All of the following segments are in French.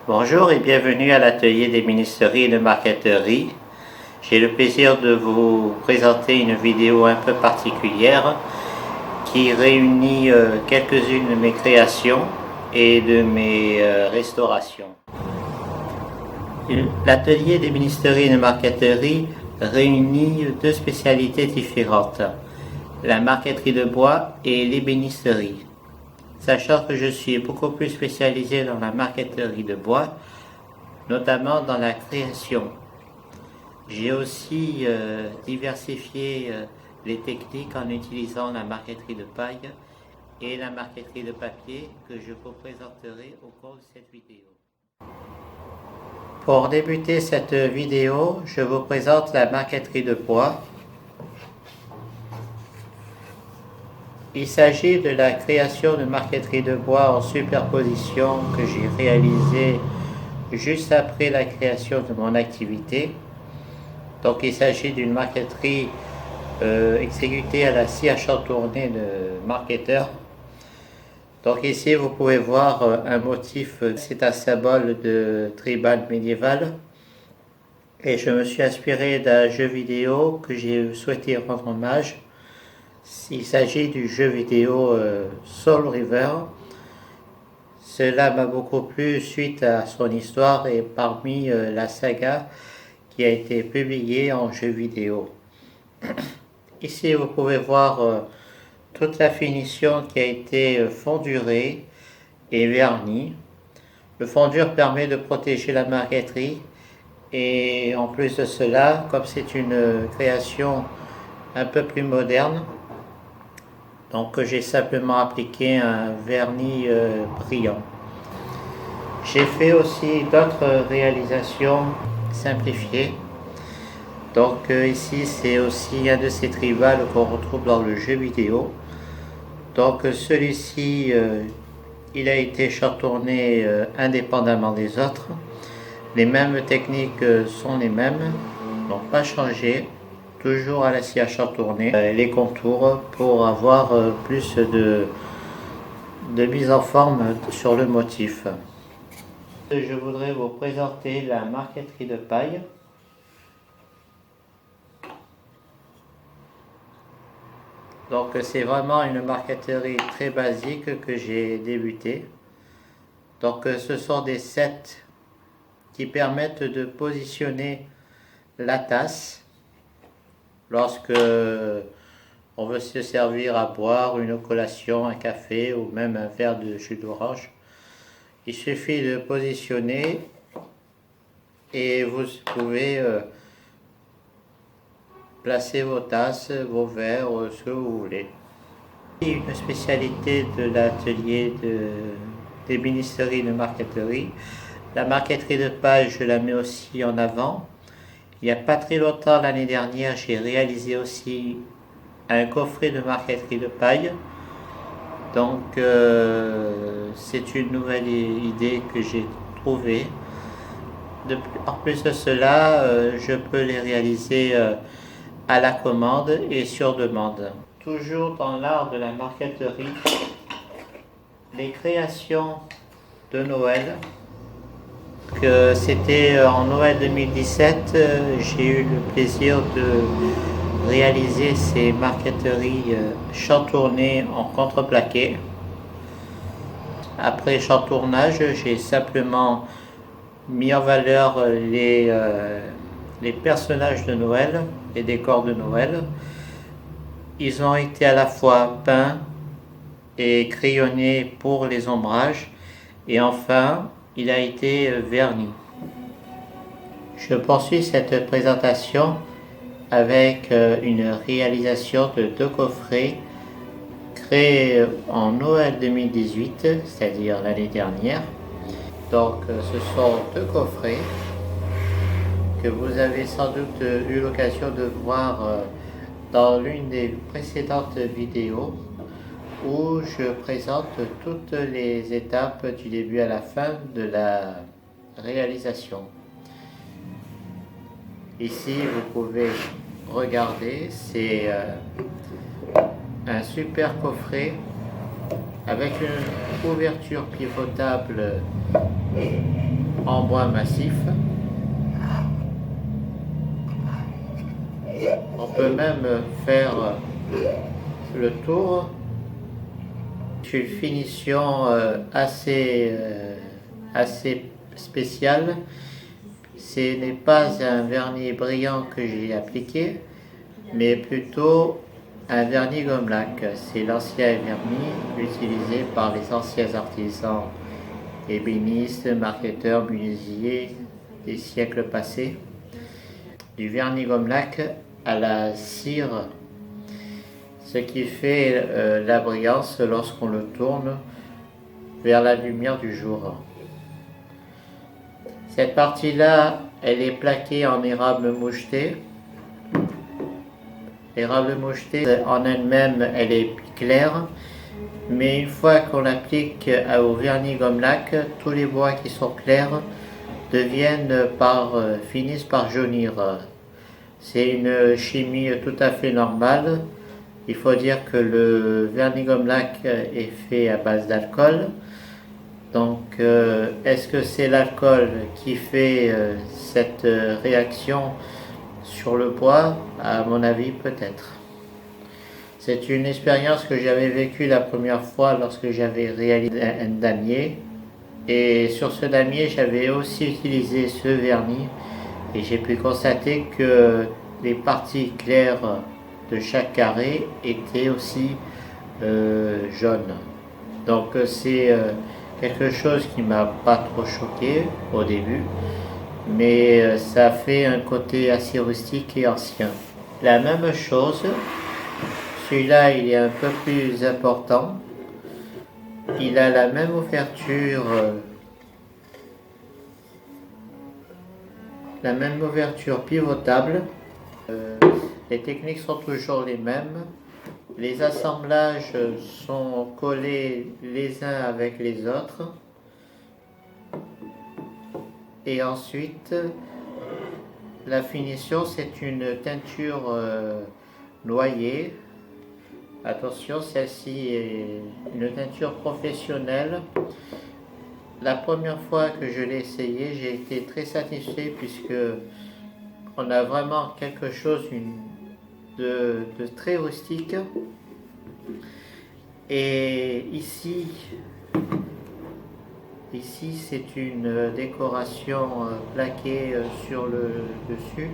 Bonjour et bienvenue à l'atelier d'ébénisterie et de marqueterie. J'ai le plaisir de vous présenter une vidéo un peu particulière qui réunit quelques-unes de mes créations et de mes restaurations. L'atelier d'ébénisterie et de marqueterie réunit deux spécialités différentes, la marqueterie de bois et l'ébénisterie. Sachant que je suis beaucoup plus spécialisé dans la marqueterie de bois, notamment dans la création. J'ai aussi diversifié les techniques en utilisant la marqueterie de paille et la marqueterie de papier que je vous présenterai au cours de cette vidéo. Pour débuter cette vidéo, je vous présente la marqueterie de bois. Il s'agit de la création de marqueterie de bois en superposition que j'ai réalisée juste après la création de mon activité. Donc il s'agit d'une marqueterie exécutée à la scie à chantourner de marqueteur. Donc ici vous pouvez voir un motif, c'est un symbole de tribal médiéval. Et je me suis inspiré d'un jeu vidéo que j'ai souhaité rendre hommage. Il s'agit du jeu vidéo Soul River. Cela m'a beaucoup plu suite à son histoire et parmi la saga qui a été publiée en jeu vidéo. Ici vous pouvez voir toute la finition qui a été fondurée et vernie. Le fondure permet de protéger la marqueterie et en plus de cela, comme c'est une création un peu plus moderne, donc j'ai simplement appliqué un vernis brillant. J'ai fait aussi d'autres réalisations simplifiées. Donc ici c'est aussi un de ces tribals qu'on retrouve dans le jeu vidéo. Donc celui-ci il a été chantourné indépendamment des autres. Les mêmes techniques sont les mêmes, donc pas changé. Toujours à la scie à chantourner les contours pour avoir plus de mise en forme sur le motif. Je voudrais vous présenter la marqueterie de paille. Donc c'est vraiment une marqueterie très basique que j'ai débuté. Donc ce sont des sets qui permettent de positionner la tasse lorsque on veut se servir à boire une collation, un café ou même un verre de jus d'orange. Il suffit de positionner et vous pouvez placer vos tasses, vos verres, ce que vous voulez. Une spécialité de l'atelier d'ébénisterie de marqueterie. La marqueterie de paille, je la mets aussi en avant. Il n'y a pas très longtemps, l'année dernière, j'ai réalisé aussi un coffret de marqueterie de paille. Donc c'est une nouvelle idée que j'ai trouvée. En plus de cela, je peux les réaliser à la commande et sur demande. Toujours dans l'art de la marqueterie, les créations de Noël. Que c'était en Noël 2017, j'ai eu le plaisir de réaliser ces marqueteries chantournées en contreplaqué. Après chantournage, j'ai simplement mis en valeur les personnages de Noël, les décors de Noël. Ils ont été à la fois peints et crayonnés pour les ombrages et enfin il a été verni. Je poursuis cette présentation avec une réalisation de deux coffrets créés en Noël 2018, c'est-à-dire l'année dernière. Donc ce sont deux coffrets que vous avez sans doute eu l'occasion de voir dans l'une des précédentes vidéos où je présente toutes les étapes du début à la fin de la réalisation. Ici, vous pouvez regarder, c'est un super coffret avec une ouverture pivotable en bois massif. On peut même faire le tour. C'est une finition assez spéciale. Ce n'est pas un vernis brillant que j'ai appliqué, mais plutôt un vernis gomme lac. C'est l'ancien vernis utilisé par les anciens artisans ébénistes, marketeurs, menuisiers des siècles passés. Du vernis gomme lac à la cire, ce qui fait la brillance lorsqu'on le tourne vers la lumière du jour. Cette partie-là, elle est plaquée en érable moucheté. L'érable moucheté en elle-même, elle est claire, mais une fois qu'on l'applique au vernis gomme lac, tous les bois qui sont clairs finissent par jaunir. C'est une chimie tout à fait normale. Il faut dire que le vernis gomme lac est fait à base d'alcool. Donc, est-ce que c'est l'alcool qui fait cette réaction sur le bois? À mon avis, peut-être. C'est une expérience que j'avais vécue la première fois lorsque j'avais réalisé un damier. Et sur ce damier, j'avais aussi utilisé ce vernis. Et j'ai pu constater que les parties claires de chaque carré étaient aussi jaunes. Donc c'est quelque chose qui m'a pas trop choqué au début, mais ça fait un côté assez rustique et ancien. La même chose, celui-là il est un peu plus important. Il a la même ouverture. La même ouverture pivotable. Les techniques sont toujours les mêmes. Les assemblages sont collés les uns avec les autres. Et ensuite, la finition, c'est une teinture noyée. Attention, celle-ci est une teinture professionnelle. La première fois que je l'ai essayé, j'ai été très satisfait puisque on a vraiment quelque chose de très rustique. Et ici c'est une décoration plaquée sur le dessus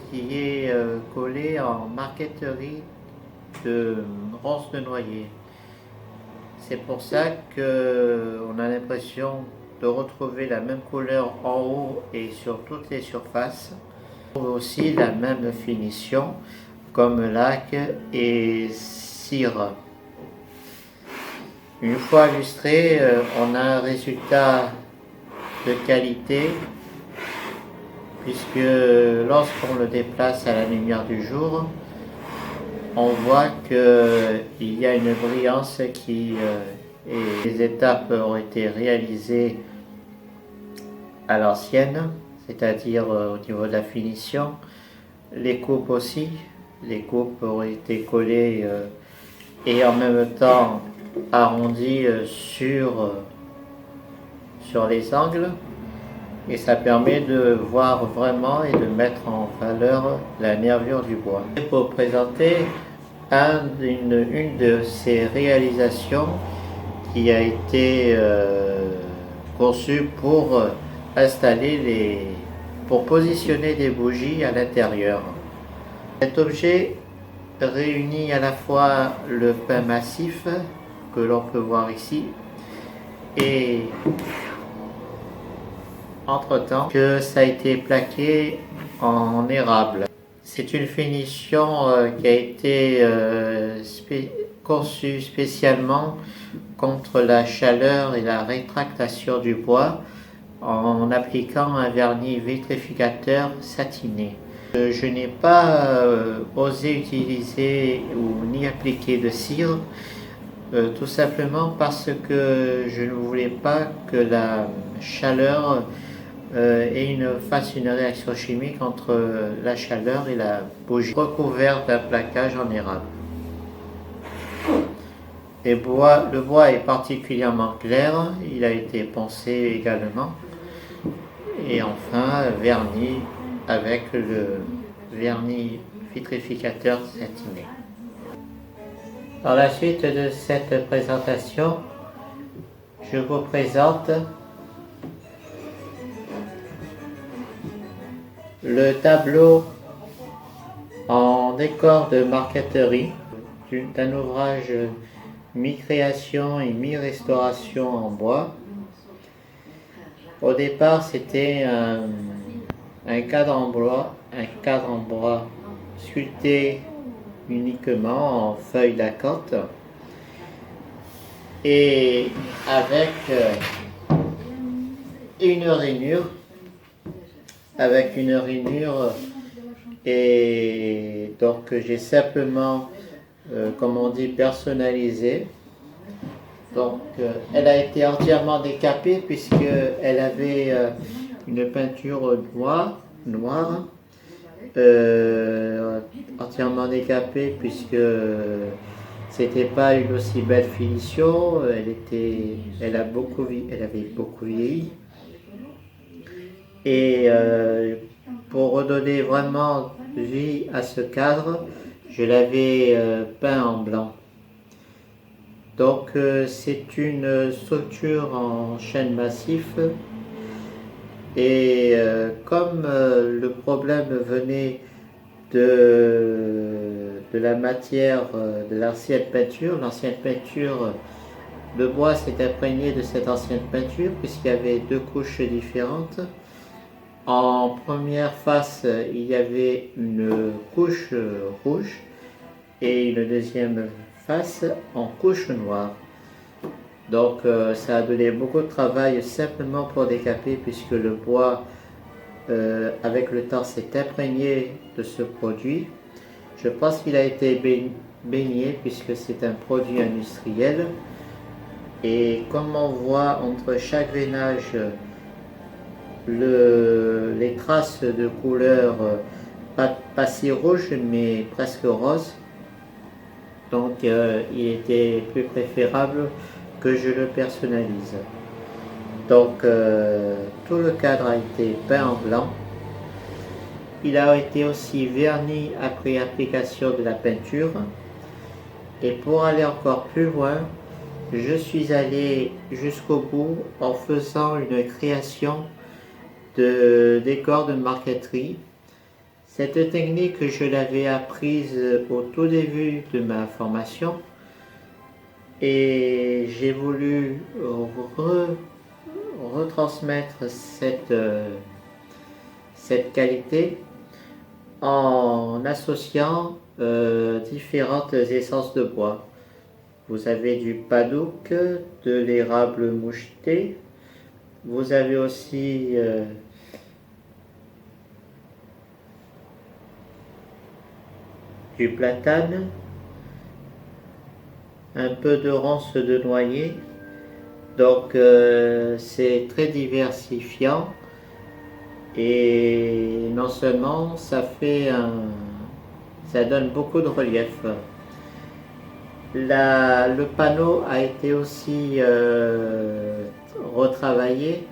qui est collée en marqueterie de ronces de noyer. C'est pour ça qu'on a l'impression de retrouver la même couleur en haut et sur toutes les surfaces. On trouve aussi la même finition comme lac et cire. Une fois illustré, on a un résultat de qualité puisque lorsqu'on le déplace à la lumière du jour, on voit qu'il y a une brillance et les étapes ont été réalisées à l'ancienne, c'est-à-dire au niveau de la finition. Les coupes aussi, les coupes ont été collées et en même temps arrondies sur les angles. Et ça permet de voir vraiment et de mettre en valeur la nervure du bois. Pour présenter une de ces réalisations qui a été conçue pour pour positionner des bougies à l'intérieur. Cet objet réunit à la fois le pain massif que l'on peut voir ici et entre-temps que ça a été plaqué en érable. C'est une finition qui a été conçue spécialement contre la chaleur et la rétractation du bois en appliquant un vernis vitrificateur satiné. Je n'ai pas osé utiliser ou ni appliquer de cire, tout simplement parce que je ne voulais pas que la chaleur fasse une réaction chimique entre la chaleur et la bougie, recouverte d'un plaquage en érable. Le bois est particulièrement clair, il a été poncé également. Et enfin, vernis avec le vernis vitrificateur satiné. Dans la suite de cette présentation, je vous présente le tableau en décor de marqueterie d'un ouvrage mi-création et mi-restauration en bois. Au départ, c'était un cadre en bois sculpté uniquement en feuilles d'acanthe et avec une rainure, et donc j'ai simplement, comme on dit, personnalisé. Donc elle a été entièrement décapée puisqu'elle avait une peinture noire, entièrement décapée puisque c'était pas une aussi belle finition. Elle avait beaucoup vieilli. Et pour redonner vraiment vie à ce cadre, je l'avais peint en blanc. Donc c'est une structure en chêne massif et comme le problème venait de la matière de l'ancienne peinture le bois s'est imprégné de cette ancienne peinture puisqu'il y avait deux couches différentes. En première face, il y avait une couche rouge et une deuxième face en couche noire. Donc ça a donné beaucoup de travail simplement pour décaper puisque le bois avec le temps s'est imprégné de ce produit. Je pense qu'il a été baigné puisque c'est un produit industriel et comme on voit entre chaque veinage les traces de couleur pas si rouge mais presque rose. Donc il était plus préférable que je le personnalise. Donc tout le cadre a été peint en blanc. Il a été aussi verni après application de la peinture. Et pour aller encore plus loin, je suis allé jusqu'au bout en faisant une création de décor de marqueterie. Cette technique, je l'avais apprise au tout début de ma formation et j'ai voulu retransmettre cette qualité en associant différentes essences de bois. Vous avez du padouk, de l'érable moucheté, vous avez aussi du platane, un peu de ronce de noyer. Donc c'est très diversifiant et non seulement ça donne beaucoup de relief. Le panneau a été aussi retravaillé,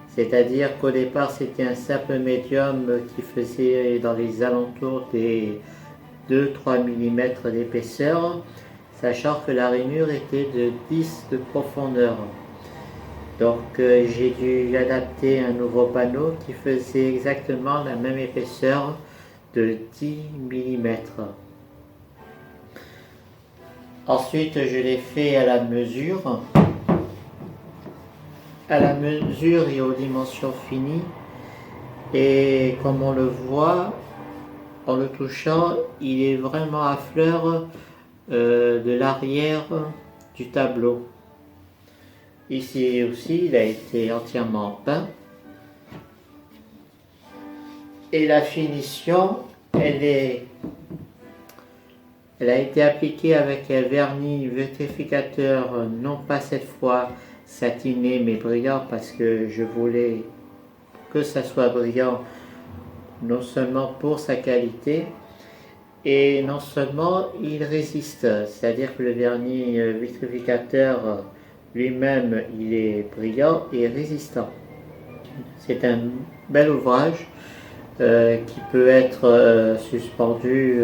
c'est-à-dire qu'au départ c'était un simple médium qui faisait dans les alentours des 2-3 mm d'épaisseur, sachant que la rainure était de 10 de profondeur. Donc j'ai dû adapter un nouveau panneau qui faisait exactement la même épaisseur de 10 mm. Ensuite je l'ai fait à la mesure et aux dimensions finies, et comme on le voit en le touchant, il est vraiment à fleur de l'arrière du tableau. Ici aussi, il a été entièrement peint. Et la finition, elle a été appliquée avec un vernis vitrificateur, non pas cette fois satiné mais brillant, parce que je voulais que ça soit brillant non seulement pour sa qualité, et non seulement il résiste, c'est-à-dire que le vernis vitrificateur lui-même il est brillant et résistant. C'est un bel ouvrage qui peut être suspendu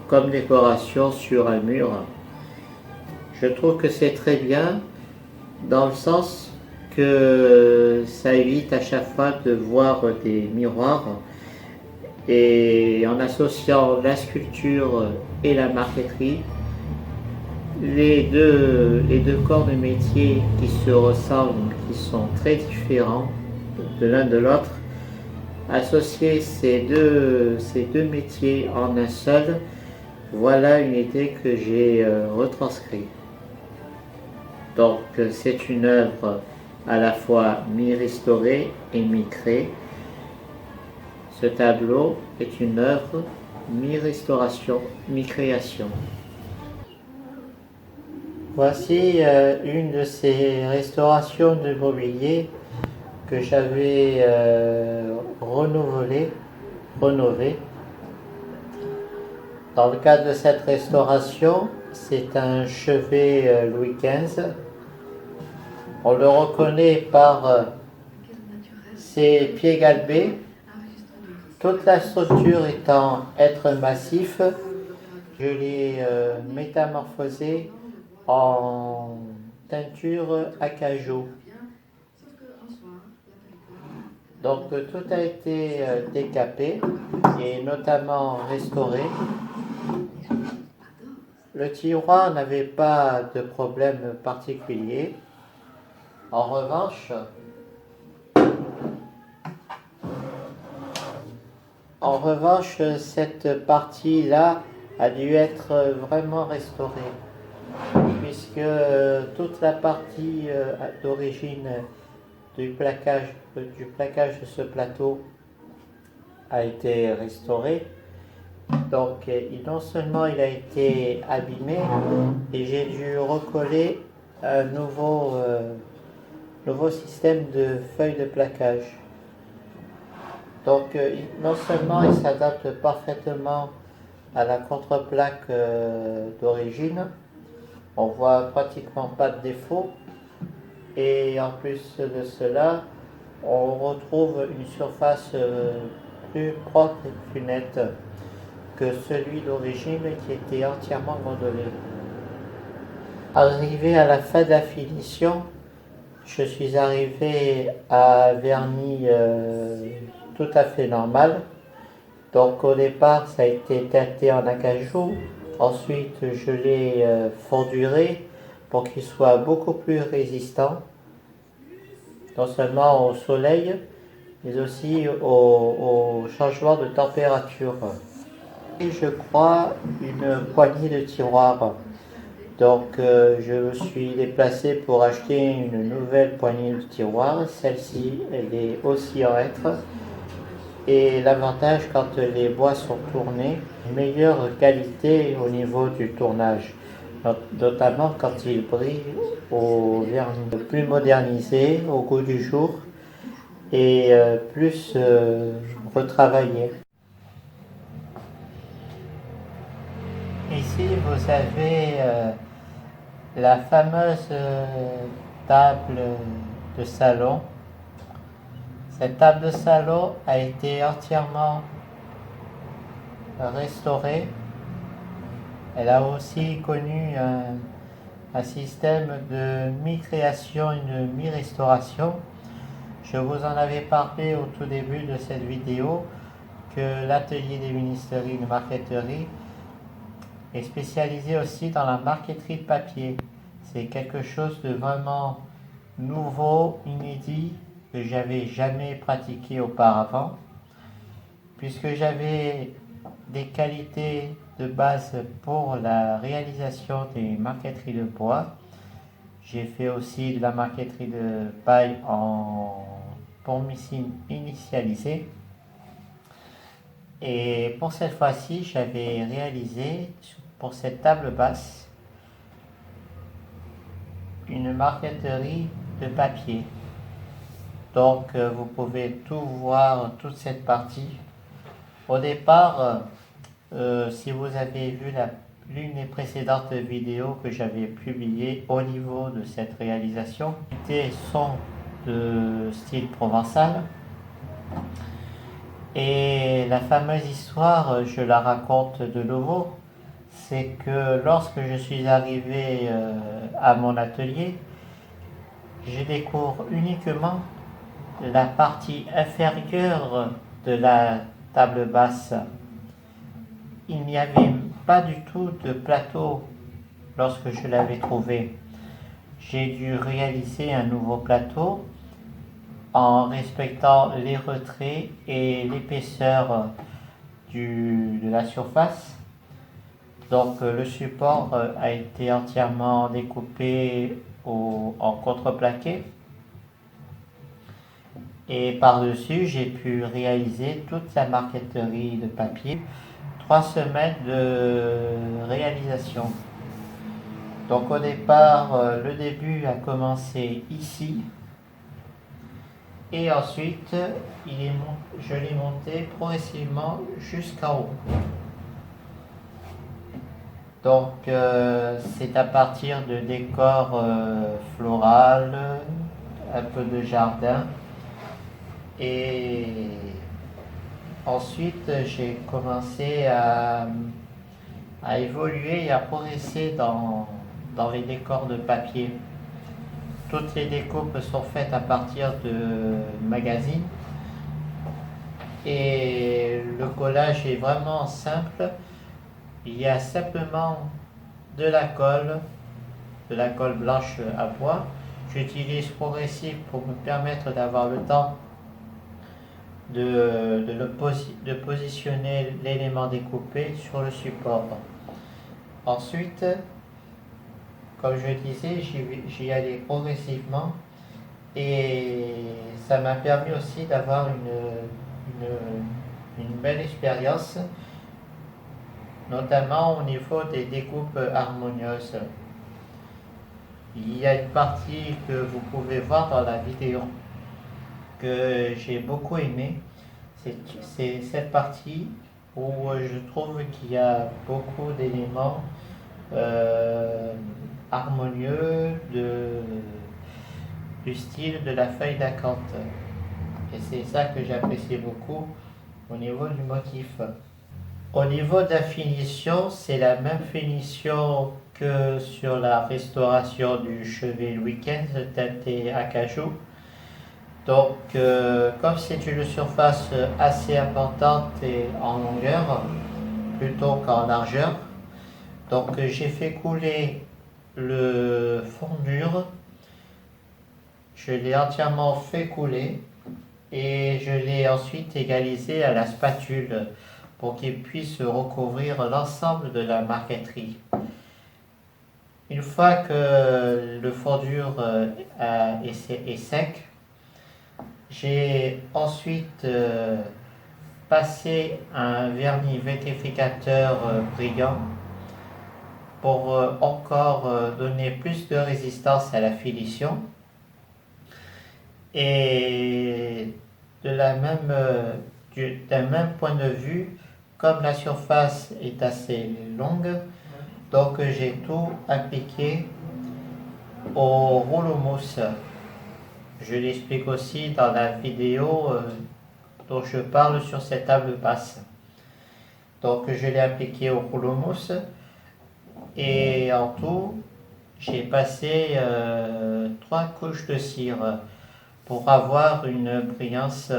comme décoration sur un mur. Je trouve que c'est très bien dans le sens que ça évite à chaque fois de voir des miroirs, et en associant la sculpture et la marqueterie, les deux corps de métier qui se ressemblent, qui sont très différents de l'un de l'autre, associer ces deux métiers en un seul, voilà une idée que j'ai retranscrite. Donc c'est une œuvre à la fois mi-restaurée et mi-créée. Ce tableau est une œuvre mi-restauration, mi-création. Voici une de ces restaurations de mobilier que j'avais rénové. Dans le cadre de cette restauration, c'est un chevet Louis XV. On le reconnaît par ses pieds galbés, toute la structure étant être massif. Je l'ai métamorphosé en teinture acajou. Donc tout a été décapé et notamment restauré. Le tiroir n'avait pas de problème particulier. En revanche, cette partie-là a dû être vraiment restaurée, puisque toute la partie d'origine du plaquage de ce plateau a été restaurée. Donc non seulement il a été abîmé, et j'ai dû recoller un nouveau système de feuilles de plaquage. Donc non seulement il s'adapte parfaitement à la contreplaque d'origine, on voit pratiquement pas de défaut, et en plus de cela, on retrouve une surface plus propre et plus nette que celui d'origine qui était entièrement gondolé. Arrivé à la fin de la finition, je suis arrivé à vernis tout à fait normal. Donc au départ, ça a été teinté en acajou. Ensuite, je l'ai fonduré pour qu'il soit beaucoup plus résistant, non seulement au soleil, mais aussi au changement de température. Et je crois une poignée de tiroirs. Donc je me suis déplacé pour acheter une nouvelle poignée de tiroirs. Celle-ci, elle est aussi en hêtre. Et l'avantage, quand les bois sont tournés, une meilleure qualité au niveau du tournage, notamment quand ils brillent au vernis plus modernisé, au goût du jour, et plus retravaillé. Ici, vous avez la fameuse table de salon. Cette table de salon a été entièrement restaurée. Elle a aussi connu un système de mi-création et de mi-restauration. Je vous en avais parlé au tout début de cette vidéo que l'atelier des ministéries de marqueterie est spécialisé aussi dans la marqueterie de papier. C'est quelque chose de vraiment nouveau, inédit, que j'avais jamais pratiqué auparavant, puisque j'avais des qualités de base pour la réalisation des marqueteries de bois. J'ai fait aussi de la marqueterie de paille pour machine initialisée. Et pour cette fois-ci, j'avais réalisé pour cette table basse une marqueterie de papier. Donc vous pouvez tout voir, toute cette partie. Au départ, si vous avez vu l'une des précédentes vidéos que j'avais publiées au niveau de cette réalisation, sont de style provençal. Et la fameuse histoire, je la raconte de nouveau, c'est que lorsque je suis arrivé à mon atelier, je découvre uniquement la partie inférieure de la table basse. Il n'y avait pas du tout de plateau lorsque je l'avais trouvé. J'ai dû réaliser un nouveau plateau en respectant les retraits et l'épaisseur de la surface. Donc le support a été entièrement découpé en contreplaqué. Et par-dessus, j'ai pu réaliser toute la marqueterie de papier. 3 semaines de réalisation. Donc au départ, le début a commencé ici. Et ensuite, je l'ai monté progressivement jusqu'en haut. Donc c'est à partir de décors floraux, un peu de jardin. Et ensuite, j'ai commencé à évoluer et à progresser dans les décors de papier. Toutes les découpes sont faites à partir de magazines. Et le collage est vraiment simple. Il y a simplement de la colle blanche à bois. J'utilise progressif pour me permettre d'avoir le temps de positionner l'élément découpé sur le support. Ensuite, comme je disais, j'y allais progressivement et ça m'a permis aussi d'avoir une belle expérience, notamment au niveau des découpes harmonieuses. Il y a une partie que vous pouvez voir dans la vidéo que j'ai beaucoup aimé, c'est cette partie où je trouve qu'il y a beaucoup d'éléments harmonieux du style de la feuille d'acanthe. Et c'est ça que j'apprécie beaucoup au niveau du motif. Au niveau de la finition, c'est la même finition que sur la restauration du chevet Louis XV teinté acajou. Donc, comme c'est une surface assez importante et en longueur, plutôt qu'en largeur, donc j'ai fait couler le fond dur, je l'ai entièrement fait couler et je l'ai ensuite égalisé à la spatule pour qu'il puisse recouvrir l'ensemble de la marqueterie. Une fois que le fond dur est sec, j'ai ensuite passé un vernis vitrificateur brillant pour encore donner plus de résistance à la finition. Et d'un même point de vue, comme la surface est assez longue, donc j'ai tout appliqué au rouleau mousse. Je l'explique aussi dans la vidéo dont je parle sur cette table basse. Donc je l'ai appliqué au rouleau mousse et en tout j'ai passé 3 couches de cire pour avoir une brillance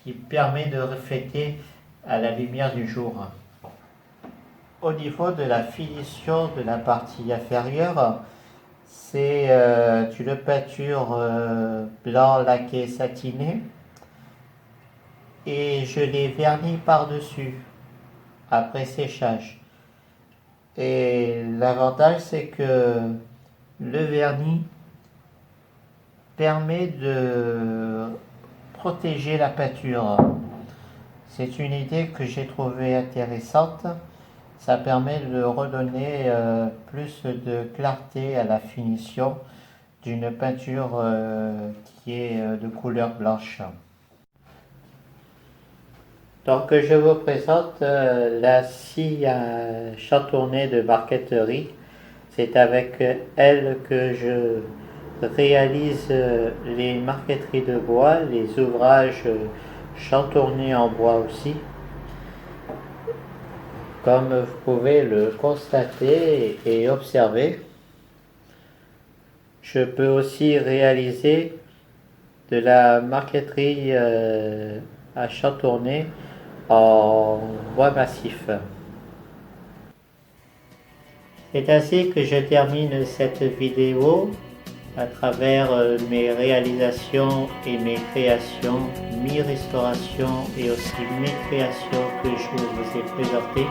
qui permet de refléter à la lumière du jour. Au niveau de la finition de la partie inférieure, c'est une peinture blanc laqué satiné et je l'ai verni par-dessus après séchage. Et l'avantage, c'est que le vernis permet de protéger la peinture. C'est une idée que j'ai trouvée intéressante. Ça permet de redonner plus de clarté à la finition d'une peinture qui est de couleur blanche. Donc je vous présente la scie à chantourner de marqueterie. C'est avec elle que je réalise les marqueteries de bois, les ouvrages chantournés en bois aussi, comme vous pouvez le constater et observer. Je peux aussi réaliser de la marqueterie à chantourner en bois massif. C'est ainsi que je termine cette vidéo à travers mes réalisations et mes créations, mi-restauration et aussi mes créations que je vous ai présentées.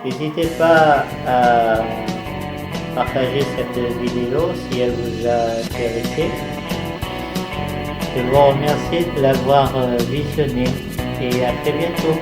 N'hésitez pas à partager cette vidéo si elle vous a intéressé. Je vous remercie de l'avoir visionnée et à très bientôt.